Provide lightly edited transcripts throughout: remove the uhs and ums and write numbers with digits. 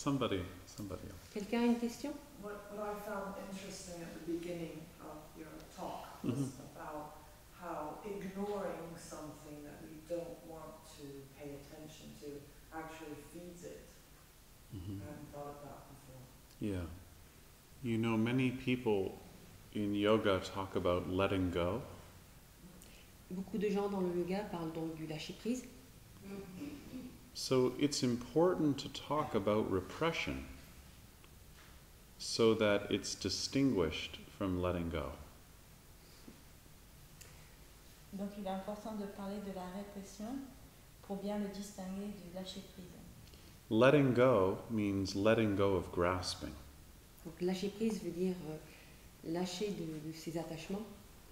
somebody else. Quelqu'un a une question? What I found interesting at the beginning of your talk was about how ignoring something that we don't want to pay attention to actually feeds it. I hadn't thought of that before. Yeah. You know, many people in yoga talk about letting go. Beaucoup de gens dans le yoga parlent donc du lâcher-prise. So it's important to talk about repression so that it's distinguished from letting go. Donc il est important de parler de la répression pour bien le distinguer du lâcher-prise. Letting go means letting go of grasping. Donc lâcher-prise veut dire lâcher de ses attachements.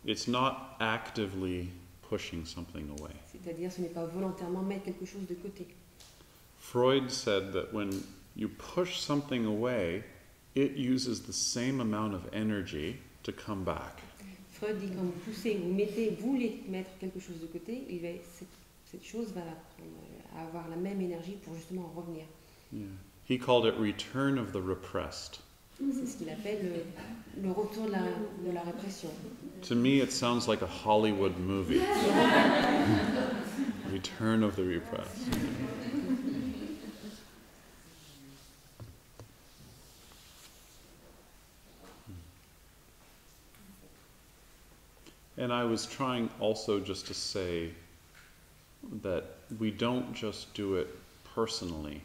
It's not actively pushing something away. C'est-à-dire ce n'est pas volontairement mettre quelque chose de côté. Freud said that when you push something away, it uses the same amount of energy to come back. Freud dit quand vous poussez, vous voulez mettre quelque chose de côté, cette chose va avoir la même énergie pour justement en revenir. Yeah. He called it return of the repressed. C'est ce qu'il appelle le retour de la répression. To me, it sounds like a Hollywood movie. Return of the repressed. And I was trying also just to say that we don't just do it personally,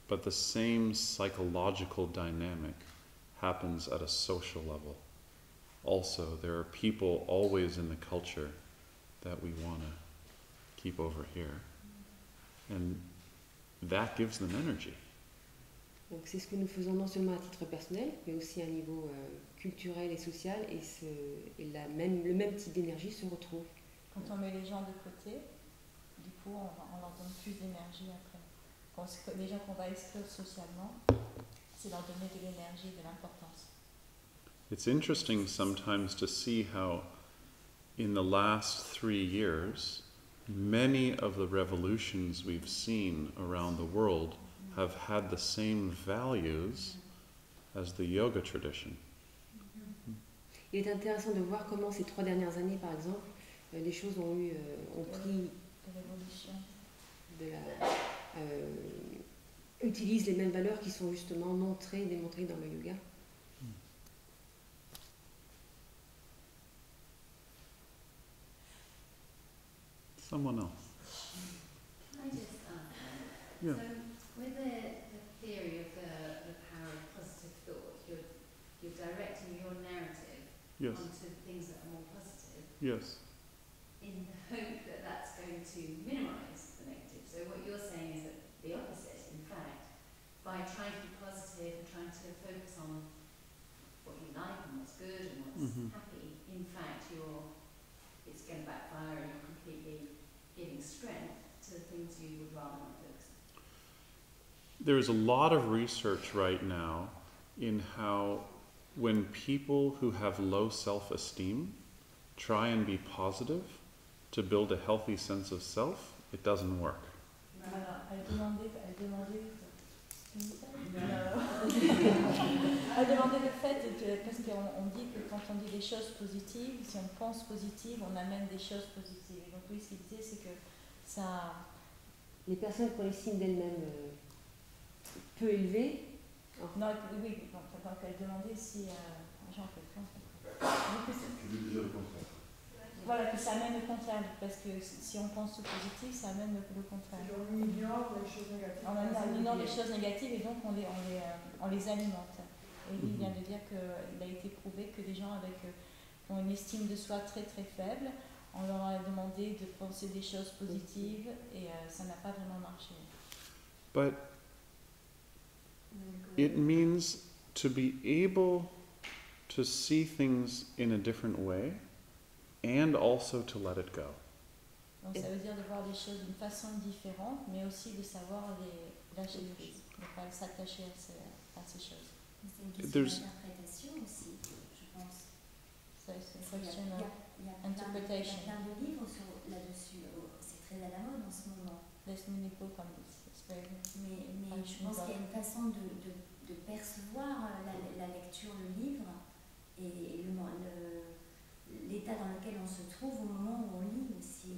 but the same psychological dynamic happens at a social level. Also, there are people always in the culture that we want to keep over here. And that gives them energy. Donc c'est ce que nous faisons non seulement à titre personnel, mais aussi à un niveau culturel et social, et le même type d'énergie se retrouve. Quand on met les gens de côté, du coup on leur donne plus d'énergie après. Quand les gens qu'on va exclure socialement, c'est leur donner de l'énergie, de l'importance. It's interesting sometimes to see how in the last 3 years, many of the revolutions we've seen around the world have had the same values as the yoga tradition. Il est intéressant de voir comment ces 3 dernières années, par exemple, les choses ont pris utilisent les mêmes valeurs qui sont justement démontrées dans le yoga. Someone else. Can I just ask? Yeah. So, with the theory of the power of positive thought, you're directing your narrative Yes. onto things that are more positive, Yes. in the hope that that's going to minimise the negative. So what you're saying is that the opposite, in fact, by trying to be positive and trying to focus on what you like and what's good and what's happy, in fact it's going to backfire and you're completely giving strength to the things you would rather not focus on. There's a lot of research right now in how when people who have low self-esteem try and be positive to build a healthy sense of self, it doesn't work. Voilà, elle demandait le fait, parce qu'on dit que quand on dit des choses positives, si on pense positive, on amène des choses positives. Et donc oui, ce qu'il disait, c'est que ça... Les personnes qui ont l'estime d'elles-mêmes peu élevée. Non, oui, donc elle demandait si... Jean, voilà, que ça amène le contraire, parce que si on pense au positif, ça amène le contraire. On ignore les choses négatives. On ignore les choses négatives et donc on les alimente. Et lui vient de dire qu'il a été prouvé que des gens qui ont une estime de soi très très faible, on leur a demandé de penser des choses positives et ça n'a pas vraiment marché. But it means to be able to see things in a different way and also to let it go. Donc ça veut dire de voir les choses d'une façon différente, mais aussi de savoir les lâcher prise, de ne pas s'attacher à ces choses. C'est une question d'interprétation aussi, je pense. C'est une question Il y a plein de livres là-dessus, c'est très à la mode en ce moment. There's many books on this Ah, je pense qu'il y a une façon de percevoir la lecture, le livre, et l'état dans lequel on se trouve au moment où on lit aussi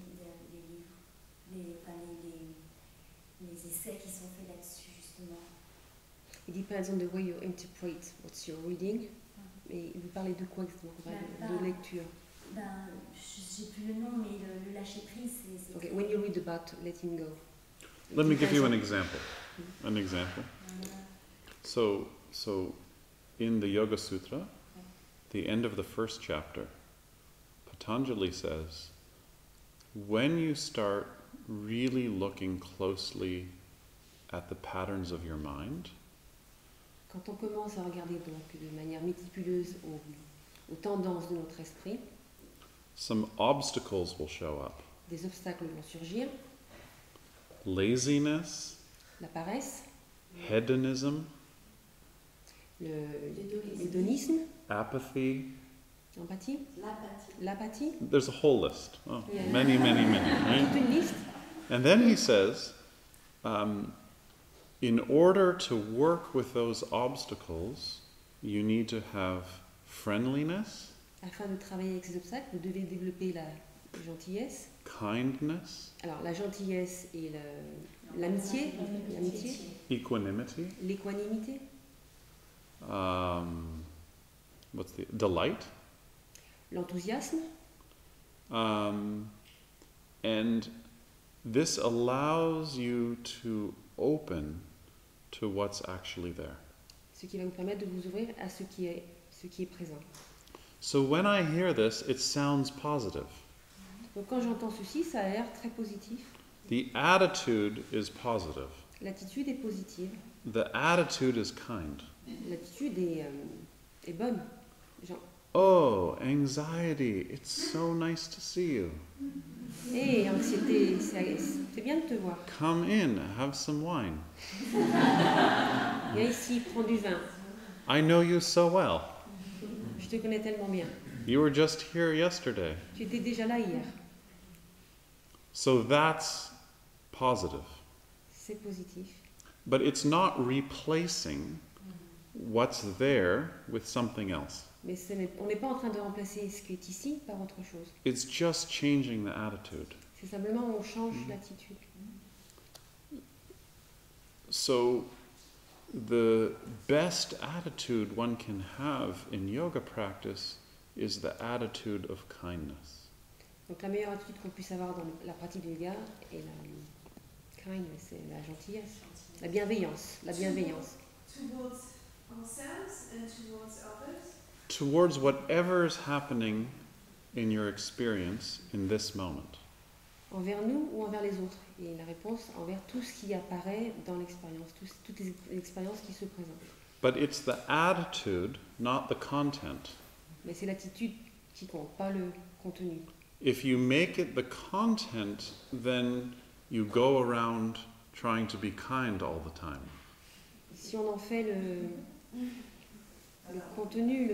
les livres, les essais qui sont faits là-dessus, justement. It depends on the way you interpret what you're reading. Et vous parlez de quoi exactement? De lecture. J'ai plus le nom, mais le lâcher prise, c'est Okay, when you read about letting go. Let me give you an example. An example. So in the Yoga Sutra, the end of the first chapter, Patanjali says, when you start really looking closely at the patterns of your mind, Quand on commence à regarder donc de manière méticuleuse aux tendances de notre esprit, some obstacles will show up. des obstacles vont surgir, Laziness, la paresse, hedonism, l'hédonisme, apathy. l'empathie, L'apathie. l'apathie, There's a whole list. Oh, Yeah. many, right? toute une liste. And then he says, in order to work with those obstacles, you need to have friendliness, Afin de travailler avec ces obstacles, vous devez développer la gentillesse. kindness, Alors la gentillesse et l'amitié, equanimity, l'équanimité, what's the delight, l'enthousiasme. and this allows you to open to what's actually there. Ce qui va vous permettre de vous ouvrir à ce qui est présent. So when I hear this, it sounds positive. Donc quand j'entends ceci, ça a l'air très positif. The attitude is positive. L'attitude est positive, The attitude is kind. l'attitude est bonne. Genre, Oh, anxiety, it's so nice to see you. hé, anxiété, c'est bien de te voir. Come in, have some wine. Viens ici, prends du vin. I know you so well. Je te connais tellement bien. You were just here yesterday. Tu étais déjà là hier. So that's positive. C'est positif. But it's not replacing what's there with something else. Mais on n'est pas en train de remplacer ce qui est ici par autre chose. It's just changing the attitude. C'est simplement on change l'attitude. So the best attitude one can have in yoga practice is the attitude of kindness. Donc la meilleure attitude qu'on puisse avoir dans la pratique du yoga est la kindness, c'est la gentillesse, la bienveillance, Towards ourselves and towards others. Towards whatever is happening in your experience in this moment. Envers nous ou envers les autres. Et la réponse, envers tout ce qui apparaît dans l'expérience, toutes les expériences qui se présentent. But it's the attitude, not the content. Mais c'est l'attitude qui compte, pas le contenu. If you make it the content, then you go around trying to be kind all the time. Si on en fait le contenu,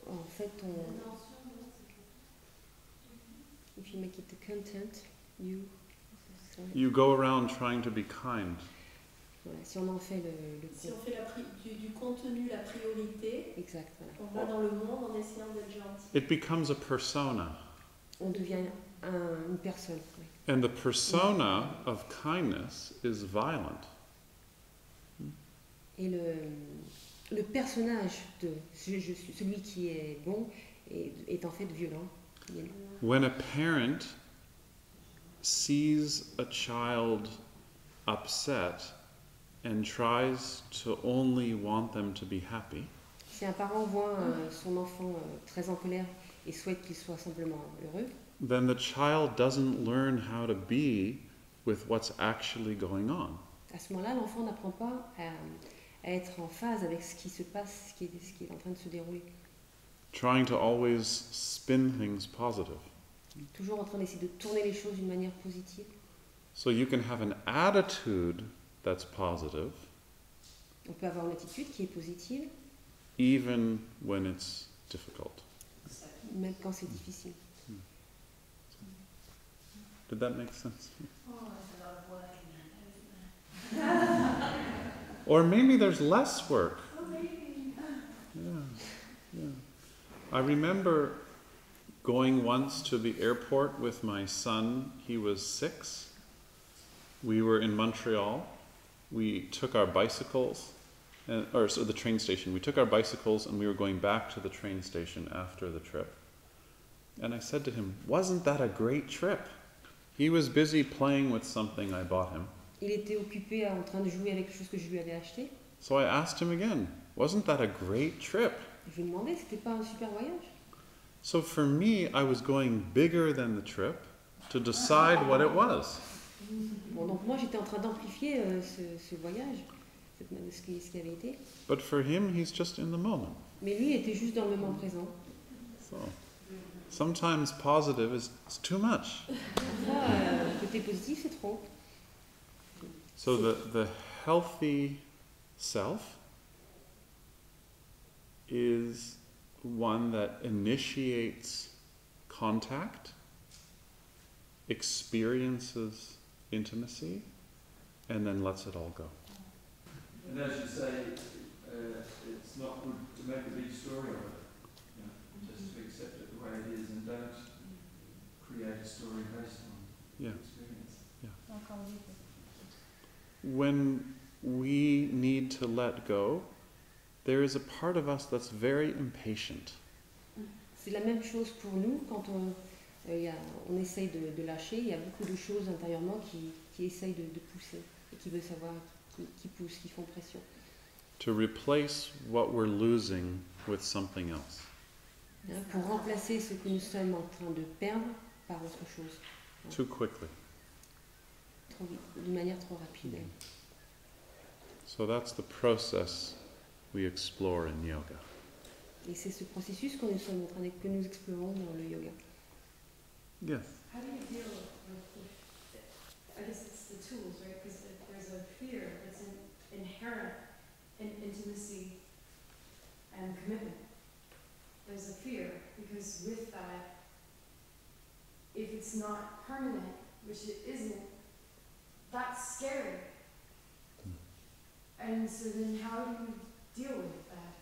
en fait, if you make it the content, You go around trying to be kind. Voilà, si on en fait Si on fait du contenu la priorité, exact, voilà. on va dans le monde en essayant d'être gentil. It becomes a persona. On devient une personne. Oui. And the persona of kindness is violent. Et le personnage de celui qui est bon est en fait violent. When a parent sees a child upset and tries to only want them to be happy, si un parent voit son enfant très en colère et souhaite qu'il soit simplement heureux, then the child doesn't learn how to be with what's actually going on. À ce moment-là, l'enfant n'apprend pas à être en phase avec ce qui se passe, ce qui est en train de se dérouler. Trying to always spin things positive. Toujours en train d'essayer de tourner les choses d'une manière positive. So you can have an attitude that's positive, On peut avoir une attitude qui est positive, even when it's difficult. même quand c'est difficile. Did that make sense? Oh, there's a lot of work in that, isn't there? Or maybe there's less work. Oh, maybe. Yeah. I remember going once to the airport with my son. He was 6. We were in Montreal. We took our bicycles, the train station. We took our bicycles and we were going back to the train station after the trip. And I said to him, "Wasn't that a great trip?" He was busy playing with something I bought him. Il était occupé en train de jouer avec quelque chose que je lui avais acheté. So I asked him again, "Wasn't that a great trip?" Je lui ai demandé, c'était pas un super voyage? So for me, I was going bigger than the trip to decide what it was. Bon, donc moi j'étais en train d'amplifier ce voyage, ce qui avait été. But for him, he's just in the moment. Mais lui était juste dans le moment présent. So sometimes positive is too much. Parfois, le côté positif c'est trop. So the healthy self is one that initiates contact, experiences intimacy, and then lets it all go. And as you say, it's not good to make a big story of it. You know, just to accept it the way it is and don't create a story based on experience. Encore oui. When we need to let go, there is a part of us that's very impatient. C'est la même chose pour nous quand on essaye de lâcher. Il y a beaucoup de choses intérieurement qui essayent de pousser et qui veulent savoir, qui poussent, qui font pression. To replace what we're losing with something else. Pour remplacer ce que nous sommes en train de perdre par autre chose. Too quickly. D'une manière trop rapide. So that's the process we explore in yoga. Et c'est ce processus que nous explorons dans le yoga. Yes. How do you deal with I guess it's the tools, right? Because there's a fear that's inherent in intimacy and commitment. There's a fear because with that, if it's not permanent, which it isn't, that's scary. And so then how do you deal with that?